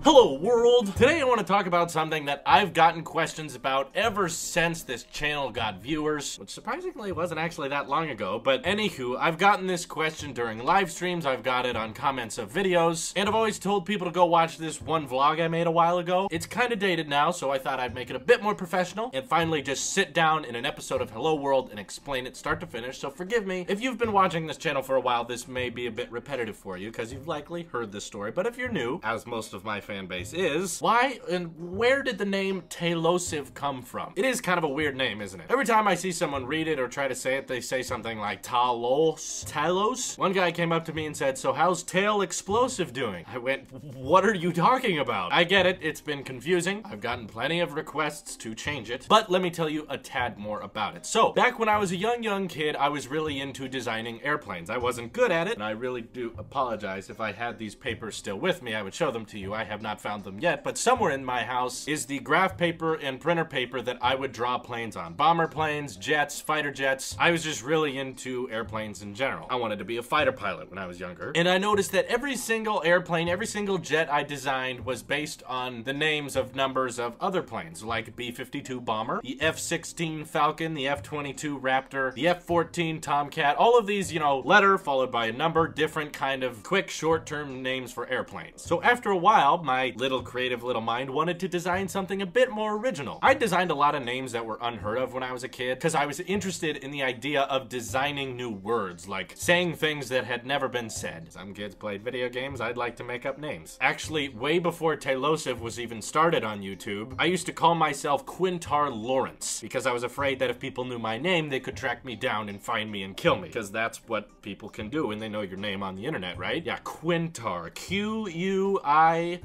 Hello world! Today I want to talk about something that I've gotten questions about ever since this channel got viewers, which surprisingly wasn't actually that long ago, but anywho, I've gotten this question during live streams, I've got it on comments of videos, and I've always told people to go watch this one vlog I made a while ago. It's kind of dated now, so I thought I'd make it a bit more professional and finally just sit down in an episode of Hello World and explain it start to finish, so forgive me. If you've been watching this channel for a while, this may be a bit repetitive for you, because you've likely heard this story, but if you're new, as most of my fan base is, why and where did the name Tailosive come from? It is kind of a weird name, isn't it? Every time I see someone read it or try to say it, they say something like Talos. One guy came up to me and said, "So how's Tail Explosive doing?" I went, "What are you talking about?" I get it, it's been confusing. I've gotten plenty of requests to change it, but let me tell you a tad more about it. So, back when I was a young kid, I was really into designing airplanes. I wasn't good at it, and I really do apologize. If I had these papers still with me, I would show them to you. I have not found them yet, but somewhere in my house is the graph paper and printer paper that I would draw planes on. Bomber planes, jets, fighter jets. I was just really into airplanes in general. I wanted to be a fighter pilot when I was younger, and I noticed that every single airplane, every single jet I designed was based on the names of numbers of other planes, like B-52 Bomber, the F-16 Falcon, the F-22 Raptor, the F-14 Tomcat, all of these, you know, letter followed by a number, different kind of quick short-term names for airplanes. So after a while, my little creative little mind wanted to design something a bit more original. I designed a lot of names that were unheard of when I was a kid because I was interested in the idea of designing new words, like saying things that had never been said. Some kids played video games, I'd like to make up names. Actually, way before Tailosive was even started on YouTube, I used to call myself Quintar Lawrence because I was afraid that if people knew my name, they could track me down and find me and kill me, because that's what people can do when they know your name on the internet, right? Yeah, Quintar. Q-U-I-N-T-A-R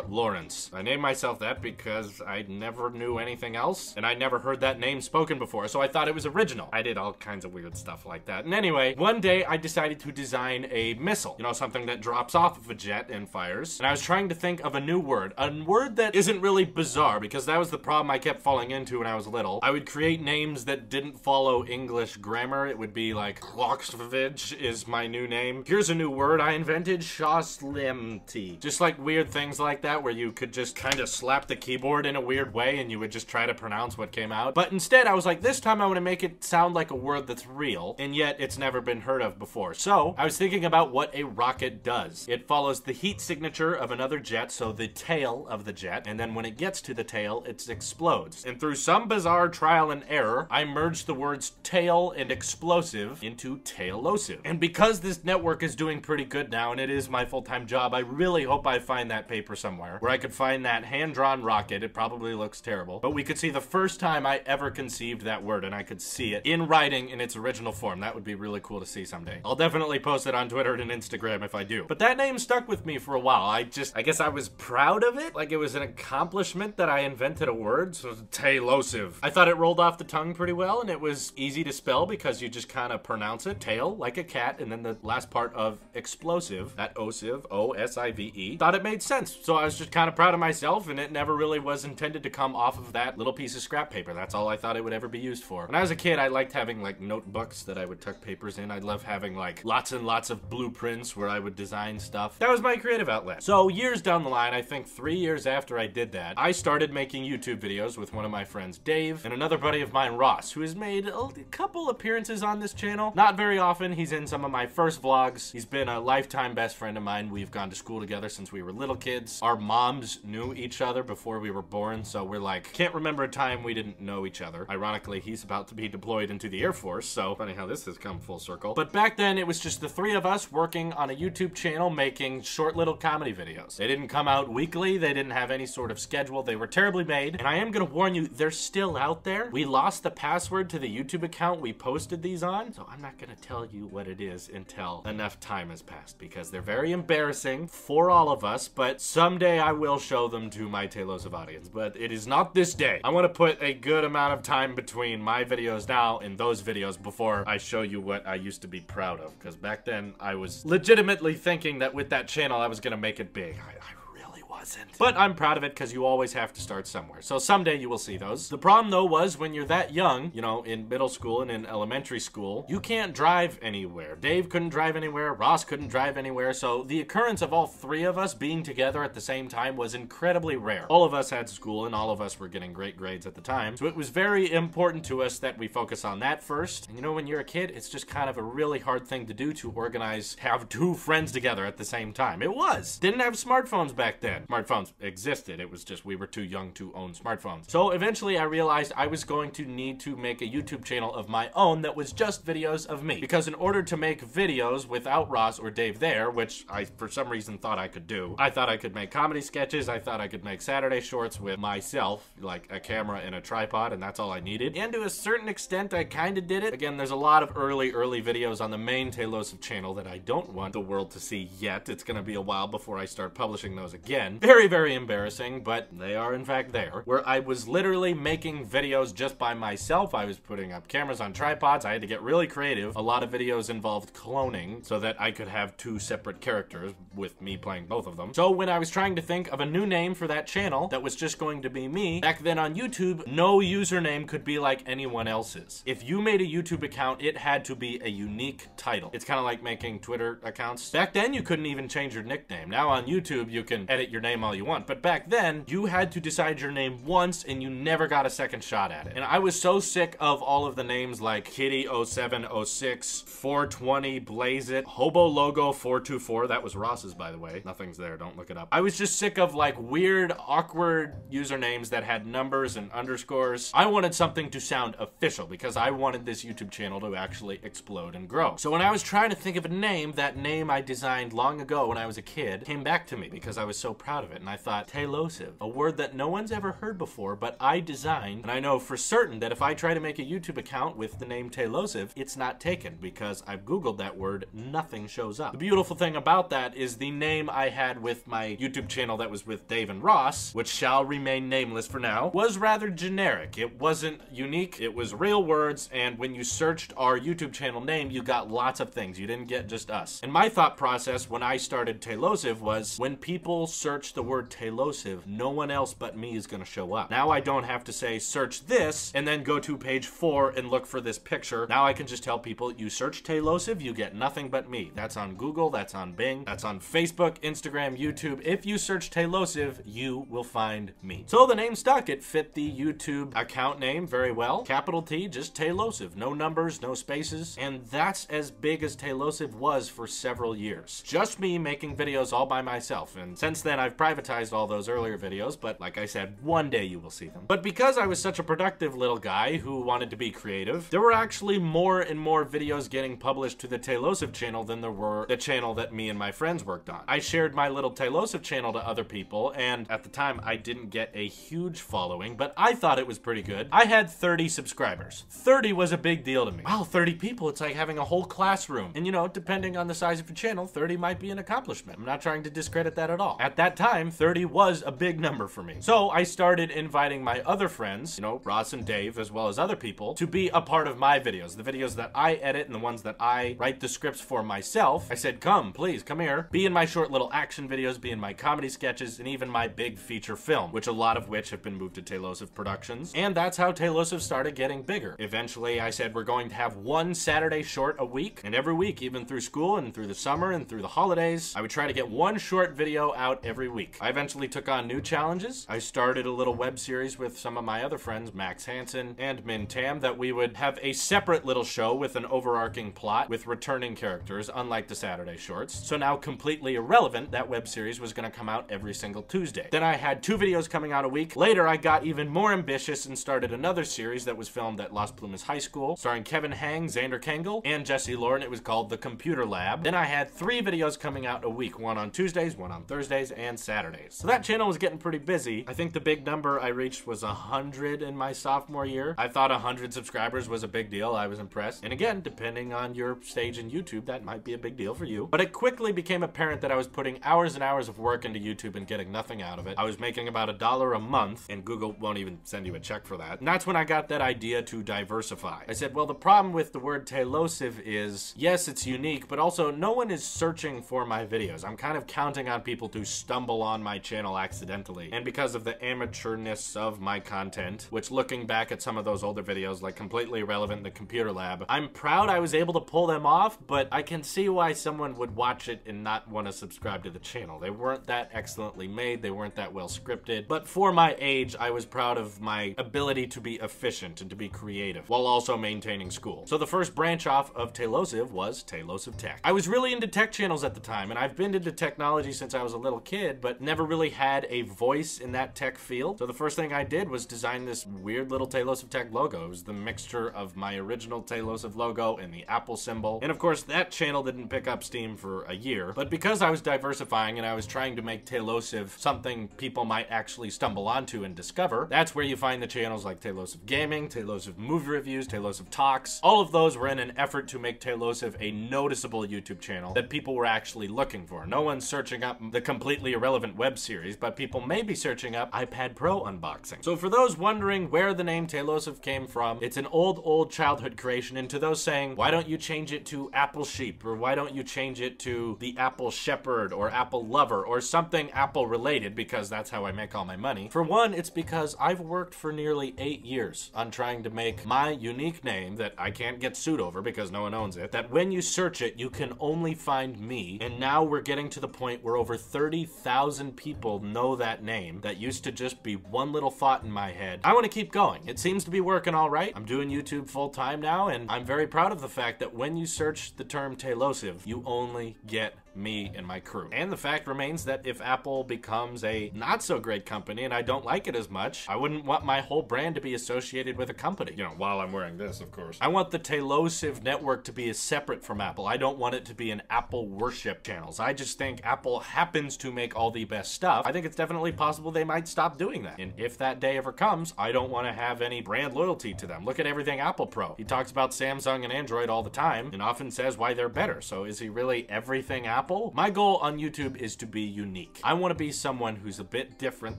Lawrence. I named myself that because I never knew anything else, and I never heard that name spoken before, so I thought it was original. I did all kinds of weird stuff like that. And anyway, one day I decided to design a missile. You know, something that drops off of a jet and fires. And I was trying to think of a new word. A word that isn't really bizarre, because that was the problem I kept falling into when I was little. I would create names that didn't follow English grammar. It would be like, Kloxvig is my new name. Here's a new word I invented, Shoslimti. Just like weird things like that where you could just kind of slap the keyboard in a weird way and you would just try to pronounce what came out. But instead I was like, this time I want to make it sound like a word that's real, and yet it's never been heard of before. So I was thinking about what a rocket does. It follows the heat signature of another jet, so the tail of the jet, and then when it gets to the tail, it explodes. And through some bizarre trial and error, I merged the words tail and explosive into Tailosive. And because this network is doing pretty good now, and it is my full-time job, I really hope I find that paper somewhere where I could find that hand-drawn rocket. It probably looks terrible, but we could see the first time I ever conceived that word, and I could see it in writing in its original form. That would be really cool to see someday. I'll definitely post it on Twitter and Instagram if I do. But that name stuck with me for a while. I guess I was proud of it. Like it was an accomplishment that I invented a word. So Tailosive. I thought it rolled off the tongue pretty well, and it was easy to spell because you just kind of pronounce it. Tail, like a cat, and then the last part of explosive, that osive, O-S-I-V-E. Thought it made sense. So I was just kind of proud of myself, and it never really was intended to come off of that little piece of scrap paper. That's all I thought it would ever be used for. When I was a kid, I liked having like notebooks that I would tuck papers in. I love having like lots and lots of blueprints where I would design stuff. That was my creative outlet. So years down the line, I think 3 years after I did that, I started making YouTube videos with one of my friends, Dave, and another buddy of mine, Ross, who has made a couple appearances on this channel. Not very often. He's in some of my first vlogs. He's been a lifetime best friend of mine. We've gone to school together since we were little kids. Our moms knew each other before we were born, so we're like, can't remember a time we didn't know each other. Ironically, he's about to be deployed into the Air Force, so funny how this has come full circle. But back then, it was just the three of us working on a YouTube channel making short little comedy videos. They didn't come out weekly. They didn't have any sort of schedule. They were terribly made, and I am gonna warn you, they're still out there. We lost the password to the YouTube account we posted these on, so I'm not gonna tell you what it is until enough time has passed, because they're very embarrassing for all of us, but someday I will show them to my Tailosive audience, but it is not this day. I want to put a good amount of time between my videos now and those videos before I show you what I used to be proud of, because back then I was legitimately thinking that with that channel I was gonna make it big. I really was. wasn't. But I'm proud of it because you always have to start somewhere. So someday you will see those. The problem though was when you're that young, you know, in middle school and in elementary school, you can't drive anywhere. Dave couldn't drive anywhere, Ross couldn't drive anywhere, so the occurrence of all three of us being together at the same time was incredibly rare. All of us had school and all of us were getting great grades at the time, so it was very important to us that we focus on that first. And you know, when you're a kid, it's just kind of a really hard thing to do to organize, have two friends together at the same time. It was. Didn't have smartphones back then. Smartphones existed, it was just we were too young to own smartphones. So eventually I realized I was going to need to make a YouTube channel of my own that was just videos of me. Because in order to make videos without Ross or Dave there, which I for some reason thought I could do, I thought I could make comedy sketches, I thought I could make Saturday shorts with myself, like a camera and a tripod, and that's all I needed. And to a certain extent, I kind of did it. Again, there's a lot of early videos on the main Tailosive channel that I don't want the world to see yet. It's gonna be a while before I start publishing those again. Very, very embarrassing, but they are in fact there, where I was literally making videos just by myself. I was putting up cameras on tripods. I had to get really creative. A lot of videos involved cloning so that I could have two separate characters with me playing both of them. So when I was trying to think of a new name for that channel that was just going to be me, back then on YouTube, no username could be like anyone else's. If you made a YouTube account, it had to be a unique title. It's kind of like making Twitter accounts. Back then, you couldn't even change your nickname. Now on YouTube, you can edit your name all you want. But back then, you had to decide your name once and you never got a second shot at it. And I was so sick of all of the names like Kitty0706, 420, Blaze It, Hobo Logo 424. That was Ross's, by the way. Nothing's there, don't look it up. I was just sick of like weird, awkward usernames that had numbers and underscores. I wanted something to sound official because I wanted this YouTube channel to actually explode and grow. So when I was trying to think of a name, that name I designed long ago when I was a kid came back to me because I was so proud of it. And I thought, Tailosive, a word that no one's ever heard before, but I designed. And I know for certain that if I try to make a YouTube account with the name Tailosive, it's not taken because I've Googled that word, nothing shows up. The beautiful thing about that is the name I had with my YouTube channel that was with Dave and Ross, which shall remain nameless for now, was rather generic. It wasn't unique, it was real words, and when you searched our YouTube channel name, you got lots of things. You didn't get just us. And my thought process when I started Tailosive was, when people search the word Tailosive, no one else but me is gonna show up. Now I don't have to say, search this, and then go to page 4 and look for this picture. Now I can just tell people, you search Tailosive, you get nothing but me. That's on Google, that's on Bing, that's on Facebook, Instagram, YouTube. If you search Tailosive, you will find me. So the name stuck. It fit the YouTube account name very well. Capital T, just Tailosive. No numbers, no spaces. And that's as big as Tailosive was for several years. Just me making videos all by myself. And since then, I've privatized all those earlier videos, but like I said, one day you will see them. But because I was such a productive little guy who wanted to be creative, there were actually more and more videos getting published to the Tailosive channel than there were the channel that me and my friends worked on. I shared my little Tailosive channel to other people, and at the time I didn't get a huge following, but I thought it was pretty good. I had 30 subscribers. 30 was a big deal to me. Wow, 30 people, it's like having a whole classroom. And you know, depending on the size of your channel, 30 might be an accomplishment. I'm not trying to discredit that at all. At that time, 30 was a big number for me. So I started inviting my other friends, you know, Ross and Dave, as well as other people, to be a part of my videos. The videos that I edit and the ones that I write the scripts for myself. I said, come, please, come here. Be in my short little action videos, be in my comedy sketches, and even my big feature film, which a lot of which have been moved to Tailosive Productions. And that's how Tailosive started getting bigger. Eventually, I said we're going to have one Saturday short a week, and every week, even through school and through the summer and through the holidays, I would try to get one short video out every week. I eventually took on new challenges. I started a little web series with some of my other friends, Max Hansen and Min Tam, that we would have a separate little show with an overarching plot with returning characters, unlike the Saturday shorts. So now, completely irrelevant, that web series was going to come out every single Tuesday. Then I had 2 videos coming out a week. Later, I got even more ambitious and started another series that was filmed at Las Plumas High School, starring Kevin Hang, Xander Kengel, and Jesse Lauren. It was called The Computer Lab. Then I had 3 videos coming out a week, one on Tuesdays, one on Thursdays, and Saturdays. So that channel was getting pretty busy. I think the big number I reached was 100 in my sophomore year. I thought 100 subscribers was a big deal. I was impressed. And again, depending on your stage in YouTube, that might be a big deal for you. But it quickly became apparent that I was putting hours and hours of work into YouTube and getting nothing out of it. I was making about $1 a month, and Google won't even send you a check for that. And that's when I got that idea to diversify. I said, well, the problem with the word Tailosive is, yes, it's unique, but also no one is searching for my videos. I'm kind of counting on people to stumble stumble on my channel accidentally. And because of the amateurness of my content, which looking back at some of those older videos, like Completely Irrelevant in the Computer Lab, I'm proud I was able to pull them off, but I can see why someone would watch it and not want to subscribe to the channel. They weren't that excellently made, they weren't that well scripted, but for my age, I was proud of my ability to be efficient and to be creative, while also maintaining school. So the first branch off of Tailosive was Tailosive Tech. I was really into tech channels at the time, and I've been into technology since I was a little kid, but never really had a voice in that tech field. So the first thing I did was design this weird little Tailosive Tech logo. It was the mixture of my original Tailosive logo and the Apple symbol. And of course, that channel didn't pick up steam for a year, but because I was diversifying and I was trying to make Tailosive something people might actually stumble onto and discover, that's where you find the channels like Tailosive Gaming, Tailosive Movie Reviews, Tailosive Talks. All of those were in an effort to make Tailosive a noticeable YouTube channel that people were actually looking for. No one's searching up the Completely Irrelevant web series, but people may be searching up iPad Pro unboxing. So for those wondering where the name Tailosive came from, it's an old childhood creation, and to those saying, why don't you change it to Apple Sheep, or why don't you change it to the Apple Shepherd, or Apple Lover, or something Apple related, because that's how I make all my money. For one, it's because I've worked for nearly 8 years on trying to make my unique name that I can't get sued over because no one owns it, that when you search it, you can only find me, and now we're getting to the point where over 30,000 people know that name. That used to just be one little thought in my head. I want to keep going. It seems to be working all right. I'm doing YouTube full time now, and I'm very proud of the fact that when you search the term Tailosive, you only get me and my crew. And the fact remains that if Apple becomes a not so great company and I don't like it as much, I wouldn't want my whole brand to be associated with a company. You know, while I'm wearing this, of course. I want the Tailosive network to be separate from Apple. I don't want it to be an Apple worship channels. I just think Apple happens to make all the best stuff. I think it's definitely possible they might stop doing that. And if that day ever comes, I don't want to have any brand loyalty to them. Look at everything Apple Pro. He talks about Samsung and Android all the time and often says why they're better. So is he really everything Apple? My goal on YouTube is to be unique. I want to be someone who's a bit different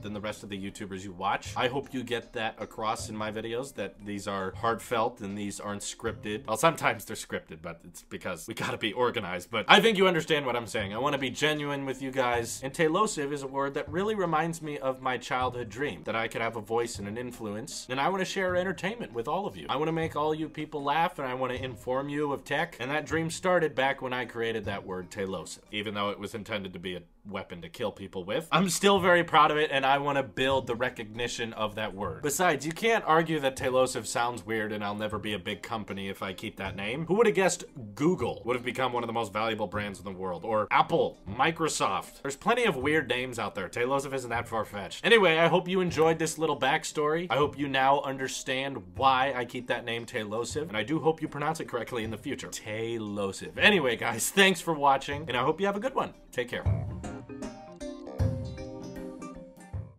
than the rest of the YouTubers you watch. I hope you get that across in my videos, that these are heartfelt and these aren't scripted. Well, sometimes they're scripted, but it's because we gotta be organized. But I think you understand what I'm saying. I want to be genuine with you guys. And Tailosive is a word that really reminds me of my childhood dream, that I could have a voice and an influence. And I want to share entertainment with all of you. I want to make all you people laugh, and I want to inform you of tech. And that dream started back when I created that word Tailosive. Even though it was intended to be a weapon to kill people with, I'm still very proud of it, and I want to build the recognition of that word. Besides, you can't argue that Tailosive sounds weird and I'll never be a big company if I keep that name. Who would have guessed Google would have become one of the most valuable brands in the world? Or Apple, Microsoft. There's plenty of weird names out there. Tailosive isn't that far-fetched. Anyway, I hope you enjoyed this little backstory. I hope you now understand why I keep that name Tailosive, and I do hope you pronounce it correctly in the future. Tailosive. Anyway, guys, thanks for watching, and I hope you have a good one. Take care.